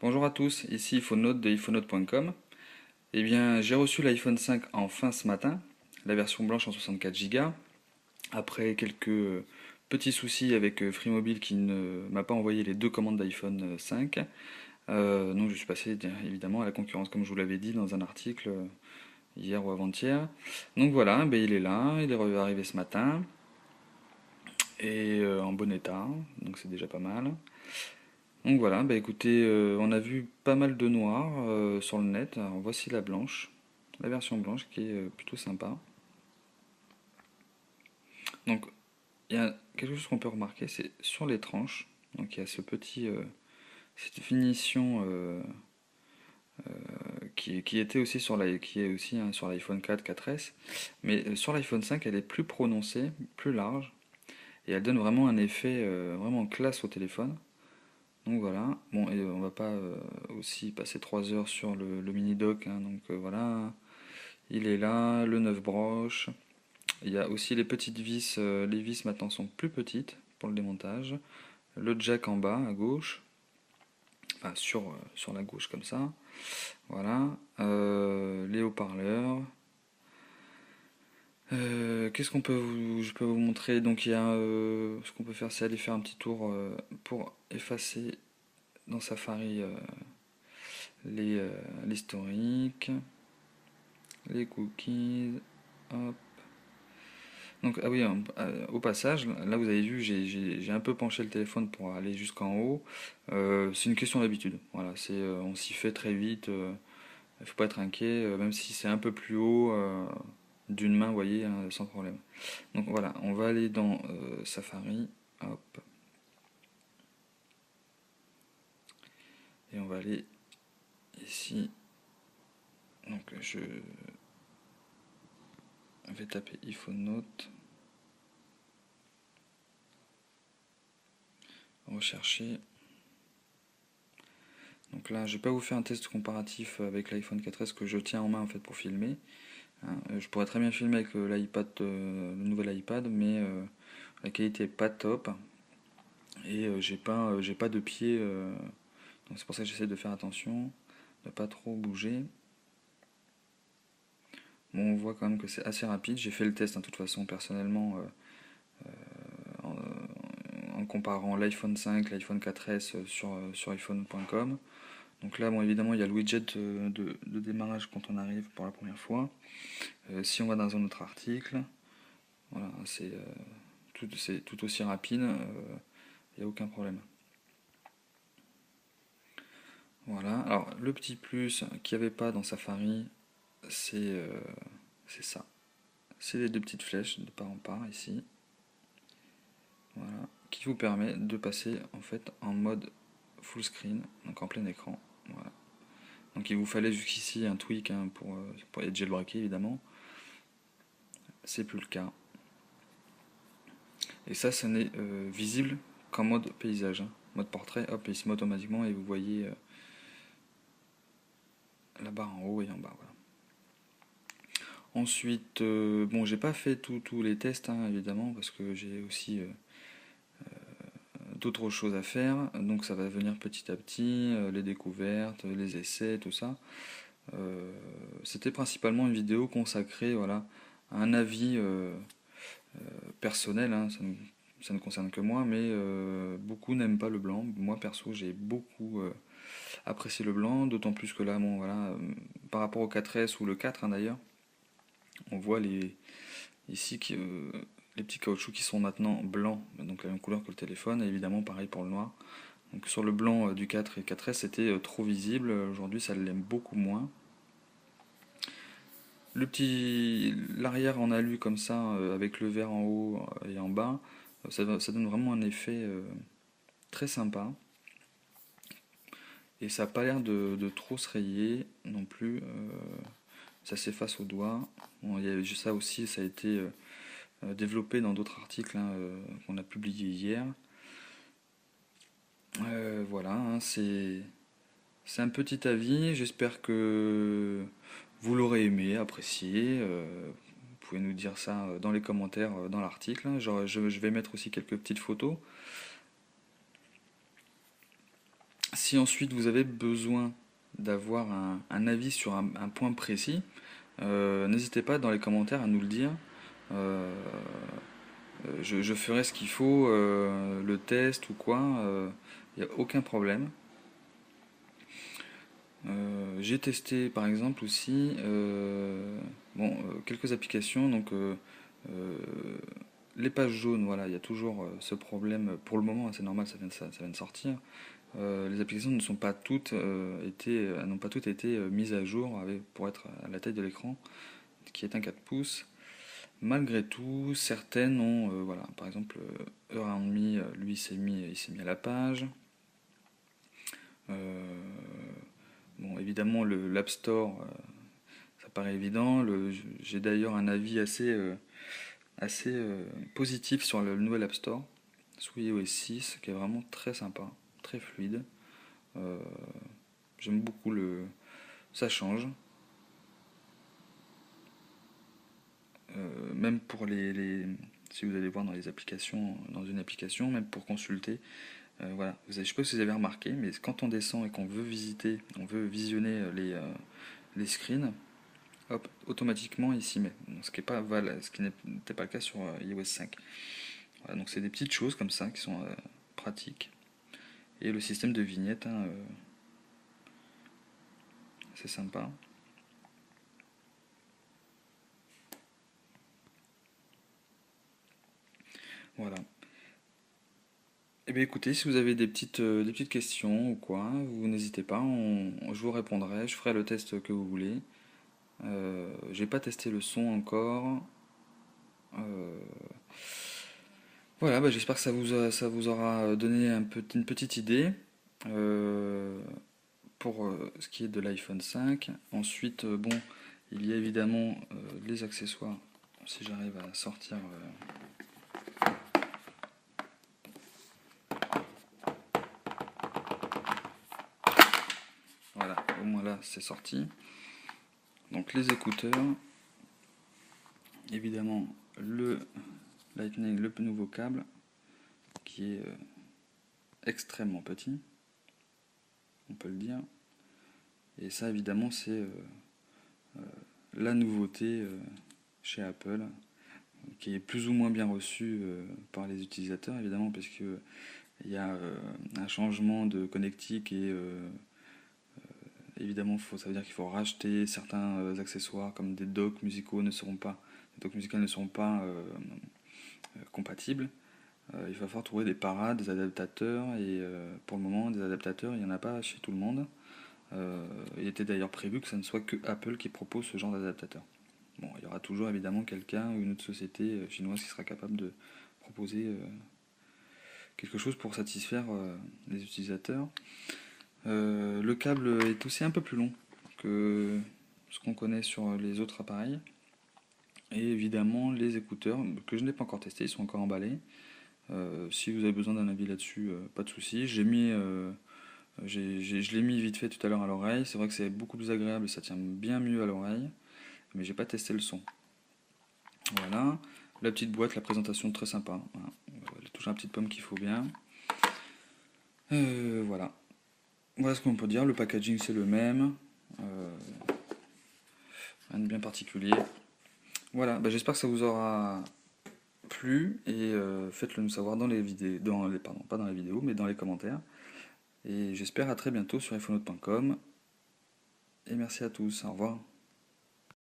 Bonjour à tous, ici Phonote de iPhonote.com. Eh bien, j'ai reçu l'iPhone 5 enfin ce matin, la version blanche en 64 Go, après quelques petits soucis avec Free Mobile qui ne m'a pas envoyé les deux commandes d'iPhone 5. Donc je suis passé évidemment à la concurrence, comme je vous l'avais dit dans un article hier ou avant-hier. Donc voilà, ben, il est là, il est arrivé ce matin, et en bon état, donc c'est déjà pas mal. Donc voilà, bah écoutez, on a vu pas mal de noirs sur le net. Alors voici la blanche, la version blanche qui est plutôt sympa. Donc il y a quelque chose qu'on peut remarquer, c'est sur les tranches. Donc il y a cette finition qui était aussi qui est aussi hein, sur l'iPhone 4, 4S, mais sur l'iPhone 5, elle est plus prononcée, plus large, et elle donne vraiment un effet vraiment classe au téléphone. Donc voilà, bon, et on va pas aussi passer 3 heures sur le mini dock, hein, donc voilà, il est là, le 9 broches. Il y a aussi les petites vis, les vis maintenant sont plus petites pour le démontage. Le jack en bas à gauche, enfin sur la gauche comme ça, voilà. Les haut-parleurs. Qu'est-ce je peux vous montrer? Donc il y a, ce qu'on peut faire, c'est aller faire un petit tour pour effacer dans Safari les l'historique, les cookies, hop. Donc, ah oui, au passage, là vous avez vu, j'ai un peu penché le téléphone pour aller jusqu'en haut. C'est une question d'habitude. Voilà, on s'y fait très vite. Il faut pas être inquiet, même si c'est un peu plus haut d'une main, vous voyez, hein, sans problème. Donc voilà, on va aller dans Safari, hop, et on va aller ici. Donc je vais taper iPhone Note, rechercher. Donc là, je vais pas vous faire un test comparatif avec l'iPhone 4S que je tiens en main en fait pour filmer. Hein. Je pourrais très bien filmer avec l'iPad, le nouvel iPad, mais la qualité est pas top et j'ai pas de pied, donc c'est pour ça que j'essaie de faire attention, de pas trop bouger. Bon, on voit quand même que c'est assez rapide. J'ai fait le test, hein, de toute façon personnellement en comparant l'iPhone 5, l'iPhone 4S sur iPhone.com. Donc là, bon, évidemment, il y a le widget de démarrage quand on arrive pour la première fois. Si on va dans un autre article, voilà, c'est tout aussi rapide, il n'y a aucun problème. Voilà, alors le petit plus qu'il n'y avait pas dans Safari, c'est ça. C'est les deux petites flèches de part en part ici, voilà, qui vous permet de passer en fait en mode full screen, donc en plein écran. Voilà. Donc il vous fallait jusqu'ici un tweak hein, pour être jailbreaké évidemment. C'est plus le cas. Et ça n'est visible qu'en mode paysage. Hein. Mode portrait, hop, il se met automatiquement et vous voyez la barre en haut et en bas. Voilà. Ensuite, bon, j'ai pas fait tous les tests, hein, évidemment, parce que j'ai aussi d'autres choses à faire. Donc ça va venir petit à petit, les découvertes, les essais, tout ça. C'était principalement une vidéo consacrée, voilà, à un avis personnel. Hein, ça ne concerne que moi, mais beaucoup n'aiment pas le blanc. Moi perso, j'ai beaucoup apprécié le blanc, d'autant plus que là, bon, voilà, par rapport au 4S ou le 4 hein, d'ailleurs, on voit ici les petits caoutchoucs qui sont maintenant blancs, donc la même couleur que le téléphone, et évidemment pareil pour le noir. Donc sur le blanc du 4 et 4S, c'était trop visible. Aujourd'hui, ça l'aime beaucoup moins. L'arrière en alu comme ça, avec le vert en haut et en bas, ça donne vraiment un effet très sympa. Et ça n'a pas l'air de trop se rayer non plus. Ça s'efface au doigt. Bon, il y a ça aussi, ça a été développé dans d'autres articles hein, qu'on a publiés hier. Voilà, hein, c'est un petit avis. J'espère que vous l'aurez aimé, apprécié. Vous pouvez nous dire ça dans les commentaires dans l'article. Hein. Je vais mettre aussi quelques petites photos. Si ensuite vous avez besoin d'avoir un avis sur un point précis, n'hésitez pas dans les commentaires à nous le dire. Euh, je ferai ce qu'il faut, le test ou quoi, il n'y a aucun problème. J'ai testé par exemple aussi quelques applications, donc euh, les pages jaunes, voilà, il y a toujours ce problème pour le moment, c'est normal, ça vient de sortir. Les applications ne sont pas toutes n'ont pas toutes été mises à jour pour être à la taille de l'écran, qui est un 4 pouces. Malgré tout, certaines ont, voilà, par exemple, Around Me, lui, il s'est mis à la page. Euh, bon, évidemment, l'App Store, ça paraît évident. J'ai d'ailleurs un avis assez positif sur le nouvel App Store, sous iOS 6, qui est vraiment très sympa, très fluide. Euh, J'aime beaucoup ça change. Même pour si vous allez voir dans les applications, dans une application, même pour consulter, voilà. Je ne sais pas si vous avez remarqué, mais quand on descend et qu'on veut visiter, on veut visionner les screens, hop, automatiquement il s'y met. Ce qui ce qui n'était pas le cas sur iOS 5. Voilà, donc c'est des petites choses comme ça qui sont pratiques. Et le système de vignette, hein, c'est sympa. Voilà. Eh bien écoutez, si vous avez des petites questions ou quoi, vous n'hésitez pas, je vous répondrai, je ferai le test que vous voulez. J'ai pas testé le son encore. Euh, voilà, bah, j'espère que ça vous aura donné une petite idée pour ce qui est de l'iPhone 5. Ensuite, bon, il y a évidemment les accessoires, si j'arrive à sortir. Voilà, au moins là, c'est sorti. Donc les écouteurs, évidemment le Lightning, le nouveau câble, qui est extrêmement petit, on peut le dire. Et ça, évidemment, c'est la nouveauté chez Apple, qui est plus ou moins bien reçue par les utilisateurs, évidemment, parce que il y a un changement de connectique et évidemment, ça veut dire qu'il faut racheter certains accessoires comme des docks musicaux les docks musicaux ne seront pas compatibles. Il va falloir trouver des parades, des adaptateurs, et pour le moment, des adaptateurs, il n'y en a pas chez tout le monde. Il était d'ailleurs prévu que ce ne soit que Apple qui propose ce genre d'adaptateur. Bon, il y aura toujours évidemment quelqu'un ou une autre société chinoise qui sera capable de proposer quelque chose pour satisfaire les utilisateurs. Le câble est aussi un peu plus long que ce qu'on connaît sur les autres appareils. Et évidemment, les écouteurs, que je n'ai pas encore testés, ils sont encore emballés. Si vous avez besoin d'un avis là-dessus, pas de souci. Je l'ai mis vite fait tout à l'heure à l'oreille. C'est vrai que c'est beaucoup plus agréable, ça tient bien mieux à l'oreille. Mais j'ai pas testé le son. Voilà. La petite boîte, la présentation très sympa. Voilà. Elle touche un petite pomme qu'il faut bien. Voilà. Voilà ce qu'on peut dire. Le packaging c'est le même. Rien de bien particulier. Voilà. Bah, j'espère que ça vous aura plu et faites-le nous savoir dans les vidéos, pardon, pas dans les vidéos, mais dans les commentaires. Et j'espère à très bientôt sur iPhoneNote.com. Et merci à tous. Au revoir.